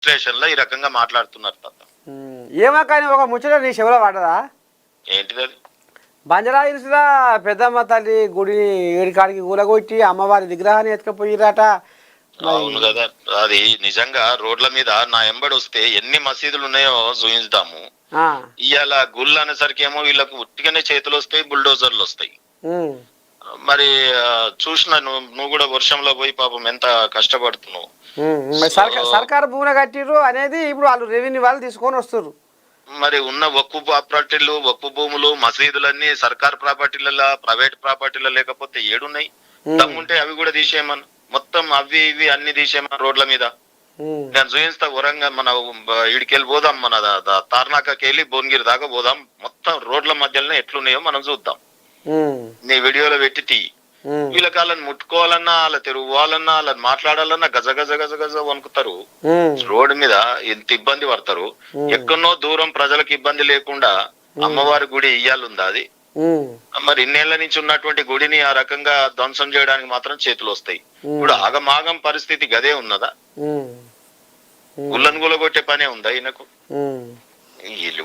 విశ్లేషణలో ఈ రకంగా మాట్లాడుతున్నారు తాత. ఏమో కానీ ఒక ముచ్చట నీ చెవులో పడ్డదా? ఏంటిది అది? బంజరాయిల్స్లా పెద్దమ్మ తల్లి గుడి ఏడికాడికి కూలగొట్టి అమ్మవారి విగ్రహాన్ని ఎత్తుకపోయిరట. అవును కదా, అది నిజంగా రోడ్ల మీద నా ఎంబడి వస్తే ఎన్ని మసీదులు ఉన్నాయో చూయించుదాము. ఇవాళ గుళ్ళు అనేసరికి ఏమో వీళ్ళకు ఉట్టిగానే చేతులు వస్తాయి, బుల్డోజర్లు వస్తాయి. మరి చూసిన నువ్వు కూడా వర్షంలో పోయి పాపం ఎంత కష్టపడుతున్నావు. సర్కారు భూములు కట్టిర్రు అనేది ఇప్పుడు వాళ్ళు రెవెన్యూ వాళ్ళు తీసుకొని వస్తారు. మరి ఉన్న వక్ఫ్ ప్రాపర్టీలు, వక్ఫ్ భూములు, మసీదులన్నీ సర్కార్ ప్రాపర్టీలలో, ప్రైవేట్ ప్రాపర్టీలో లేకపోతే ఏడున్నాయి? దమ్ముంటే అవి కూడా తీసేయమని, మొత్తం అవి ఇవి అన్ని తీసేయమని రోడ్ల మీద. నేను చూపిస్తా వరంగా మన ఇడికెళ్ళి పోదాం, మన తార్నాకకి వెళ్ళి భువనగిరి దాకా పోదాం, మొత్తం రోడ్ల మధ్యలోనే ఎట్లున్నాయో మనం చూద్దాం. నీ వీడియోలో పెట్టి తీ. వీళ్ళకి వాళ్ళని ముట్టుకోవాలన్నా, వాళ్ళ తిరుగువాలన్నా, వాళ్ళని మాట్లాడాలన్నా గజ గజ గజ గజ వణుకుతారు. రోడ్డు మీద ఎంత ఇబ్బంది పడతారు. ఎక్కడో దూరం ప్రజలకు ఇబ్బంది లేకుండా అమ్మవారి గుడి ఇయ్యాలుందా అది? మరి ఇన్నేళ్ల నుంచి ఉన్నటువంటి గుడిని ఆ రకంగా ధ్వంసం చేయడానికి మాత్రం చేతులు వస్తాయి. ఇప్పుడు ఆగమాగం పరిస్థితి గదే ఉన్నదా? గుళ్ళను గులగొట్టే పనే ఉందా ఈయనకు?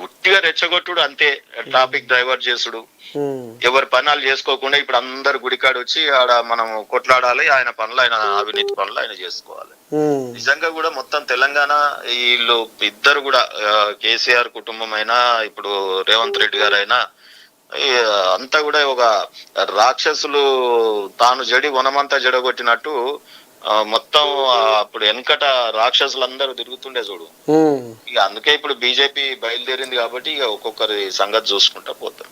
ఉట్టిగా రెచ్చగొట్టుడు అంతే, ట్రాఫిక్ డ్రైవర్ చేసుడు, ఎవరి పనులు చేసుకోకుండా ఇప్పుడు అందరు గుడికాడు వచ్చి ఆడ మనం కొట్లాడాలి, ఆయన పనులు ఆయన, అవినీతి పనులు ఆయన చేసుకోవాలి. నిజంగా కూడా మొత్తం తెలంగాణ వీళ్ళు ఇద్దరు కూడా, కేసీఆర్ కుటుంబం అయినా ఇప్పుడు రేవంత్ రెడ్డి గారు అయినా, అంతా కూడా ఒక రాక్షసులు తాను జడి వనమంతా జడగొట్టినట్టు మొత్తం అప్పుడు వెనకట రాక్షసులందరూ తిరుగుతుండే చూడు. ఇక అందుకే ఇప్పుడు బీజేపీ బయలుదేరింది కాబట్టి ఇక ఒక్కొక్కరి సంగతి చూసుకుంటా పోతారు.